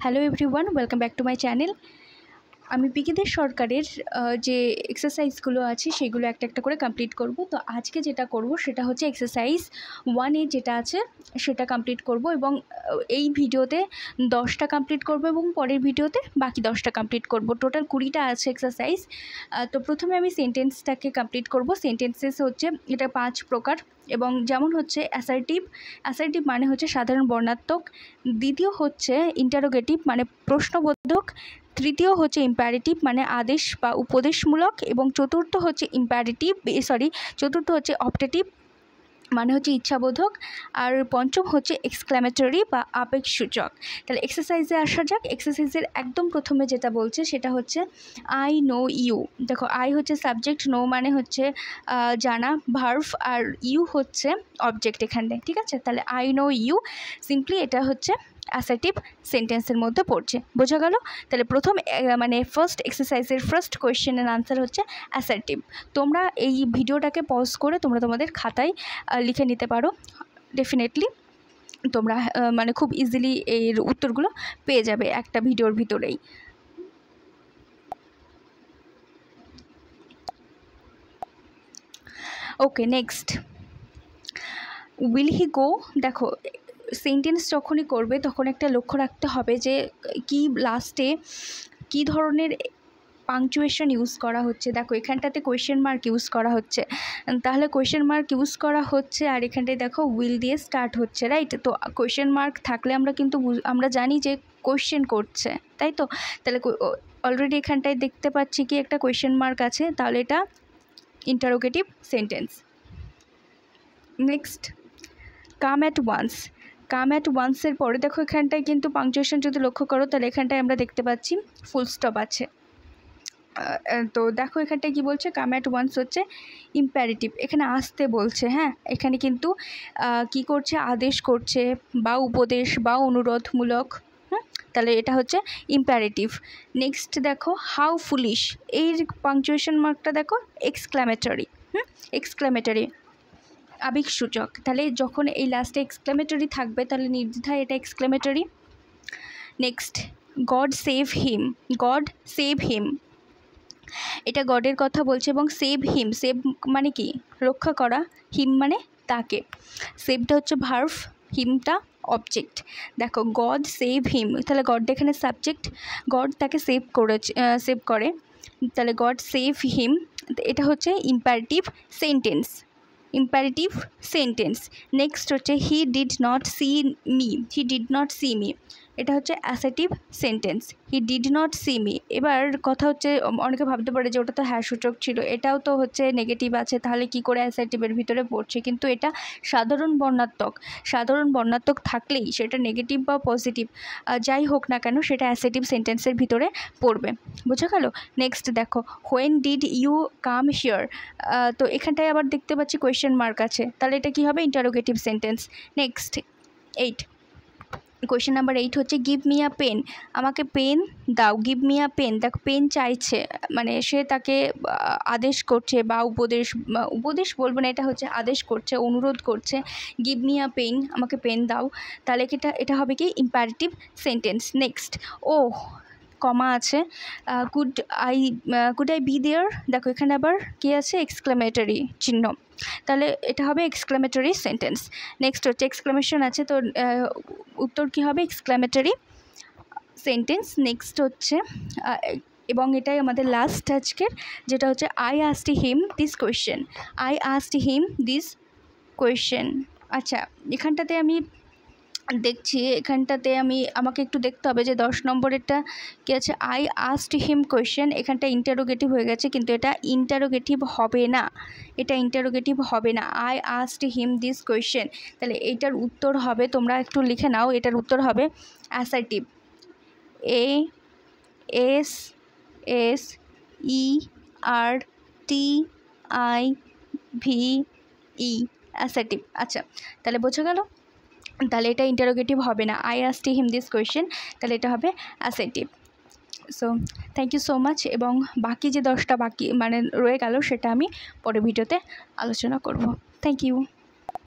Hello everyone, welcome back to my channel. আমি পিকিদের সরকারের যে এক্সারসাইজগুলো আছে সেগুলো একটা একটা করে কমপ্লিট করব। তো আজকে যেটা করব সেটা হচ্ছে এক্সারসাইজ 1A যেটা আছে সেটা কমপ্লিট করব এবং এই ভিডিওতে 10টা কমপ্লিট করব এবং পরের ভিডিওতে বাকি 10টা কমপ্লিট করব। টোটাল 20টা আছে এক্সারসাইজ। তো প্রথমে আমি সেন্টেন্সটাকে কমপ্লিট করব। সেন্টেন্সেস হচ্ছে এটা 5 প্রকার এবং যেমন হচ্ছে অ্যাসার্টিভ মানে হচ্ছে সাধারণ বর্ণাত্মক, দ্বিতীয় হচ্ছে ইন্টারোগেটিভ মানে প্রশ্নবোধক, তৃতীয় হচ্ছে ইম্পারেটিভ মানে আদেশ বা উপদেশমূলক এবং চতুর্থ হচ্ছে চতুর্থ হচ্ছে অপটেটিভ মানে হচ্ছে ইচ্ছাবোধক, আর পঞ্চম হচ্ছে এক্সক্ল্যামেটরি বা আবেগসূচক। তাহলে এক্সারসাইজে আসা যাক। এক্সারসাইজের একদম প্রথমে যেটা বলছে সেটা হচ্ছে আই নো ইউ। দেখো, আই হচ্ছে সাবজেক্ট, নো মানে হচ্ছে জানা, ভার্ভ, আর ইউ হচ্ছে অবজেক্ট এখানে, ঠিক আছে। তাহলে আই নো ইউ সিম্পলি এটা হচ্ছে অ্যাসার্টিভ সেন্টেন্সের মধ্যে পড়ছে, বোঝা গেল। তাহলে প্রথম মানে ফার্স্ট এক্সারসাইজের ফার্স্ট কোয়েশ্চেনের আনসার হচ্ছে অ্যাসার্টিভ। তোমরা এই ভিডিওটাকে পজ করে তোমরা তোমাদের খাতায় লিখে নিতে পারো। ডেফিনেটলি তোমরা মানে খুব ইজিলি এর উত্তরগুলো পেয়ে যাবে একটা ভিডিওর ভিতরেই। ওকে, নেক্সট উইল হি গো। দেখো, সেন্টেন্স যখনই করবে তখন একটা লক্ষ্য রাখতে হবে যে কি লাস্টে কী ধরনের পাংচুয়েশন ইউজ করা হচ্ছে। দেখো, এখানটাতে কোয়েশ্চেন মার্ক ইউজ করা হচ্ছে, তাহলে কোয়েশ্চেন মার্ক ইউজ করা হচ্ছে আর এখানটায় দেখো উইল দিয়ে স্টার্ট হচ্ছে, রাইট। তো কোয়েশ্চেন মার্ক থাকলে আমরা জানি যে কোয়েশ্চেন করছে, তাই তো। তাহলে অলরেডি এখানটায় দেখতে পাচ্ছি কি একটা কোয়েশ্চেন মার্ক আছে, তাহলে এটা interrogative sentence. Next come at ওয়ান্সের পরে দেখো এখানটায় কিন্তু পাংচুয়েশন যদি লক্ষ্য করো তাহলে এখানটায় আমরা দেখতে পাচ্ছি ফুল স্টপ আছে। তো দেখো এখানটায় কি বলছে, কাম অ্যাট ওয়ান্স হচ্ছে ইম্প্যারেটিভ, এখানে আসতে বলছে। হ্যাঁ, এখানে কিন্তু কি করছে, আদেশ করছে বা উপদেশ বা অনুরোধমূলক। তাহলে এটা হচ্ছে ইম্প্যারেটিভ। নেক্সট দেখো হাউ ফুলিশ, এই পাংচুয়েশন মার্কটা দেখো এক্সক্ল্যামেটরি, এক্সক্ল্যামেটরি আবেগসূচক। তাহলে যখন এই লাস্টে এক্সক্ল্যামেটরি থাকবে তাহলে নির্দ্বিধায় এটা এক্সক্ল্যামেটরি। নেক্সট গড সেভ হিম, এটা গডের কথা বলছে এবং সেভ মানে কি, রক্ষা করা, হিম মানে তাকে, সেভটা হচ্ছে ভার্ভ, হিমটা অবজেক্ট। দেখো গড সেভ হিম, তাহলে গডটা এখানে সাবজেক্ট, গড তাকে সেভ করে, তাহলে গড সেভ হিম, এটা হচ্ছে ইম্পারেটিভ সেন্টেন্স। নেক্সট হচ্ছে he did not see me, এটা হচ্ছে assertive sentence, he did not see me. এবার কথা হচ্ছে অনেকে ভাবতে পারে যে ওটা তো হ্যাঁ সূচক ছিল, এটাও তো হচ্ছে নেগেটিভ আছে, তাহলে কি করে অ্যাসার্টিভের ভিতরে পড়ছে। কিন্তু এটা সাধারণ বর্ণাত্মক থাকলেই সেটা নেগেটিভ বা পজিটিভ যাই হোক না কেন সেটা অ্যাসার্টিভ সেন্টেন্সের ভিতরে পড়বে, বোঝা গেল। নেক্সট দেখো when did you come here, তো এখানটায় আবার দেখতে পাচ্ছি কোয়েশ্চেন মার্ক আছে, তাহলে এটা কি হবে, interrogative sentence. Next 8, question number 8 হচ্ছে গিভ মি আ পেন, আমাকে পেন দাও, গিভ মি আ পেন। দেখো পেন চাইছে মানে সে তাকে আদেশ করছে বা উপদেশ বলবো না, এটা হচ্ছে আদেশ করছে, অনুরোধ করছে, গিভ মি আ পেন, আমাকে পেন দাও। তাহলে এটা হবে কি ইম্পারেটিভ সেন্টেন্স। নেক্সট কমা আছে, কুড আই বি দেয়ার, দেখো এখানে আবার কি আছে, এক্সক্লেমেটরি চিহ্ন, তাহলে এটা হবে এক্সক্লেমেটরি সেন্টেন্স। নেক্সট হচ্ছে এক্সক্লেমেশন আছে, তো উত্তর কি হবে, এক্সক্লেমেটরি সেন্টেন্স। নেক্সট হচ্ছে এবং এটাই আমাদের লাস্ট আজকের, যেটা হচ্ছে I asked him this question. আচ্ছা, এখানটাতে আমি দেখছি, আমাকে একটু দেখতে হবে যে 10 নম্বরেরটা কী আছে, আই আস্কড হিম কোয়েশ্চেন, এখানটা ইন্টারোগেটিভ হয়ে গেছে কিন্তু এটা ইন্টারোগেটিভ হবে না, I asked him this question. তাহলে এইটার উত্তর হবে, তোমরা একটু লিখে নাও, এটার উত্তর হবে অ্যাসার্টিভ, ASSERTIVE, অ্যাসার্টিভ। আচ্ছা, তাহলে বোঝা গেল, তাহলে এটা ইন্টারোগেটিভ হবে না, I asked him this question, তাহলে এটা হবে assertive. So thank you so much, এবং বাকি যে 10টা রয়ে গেল সেটা আমি পরের ভিডিওতে আলোচনা করব। Thank you.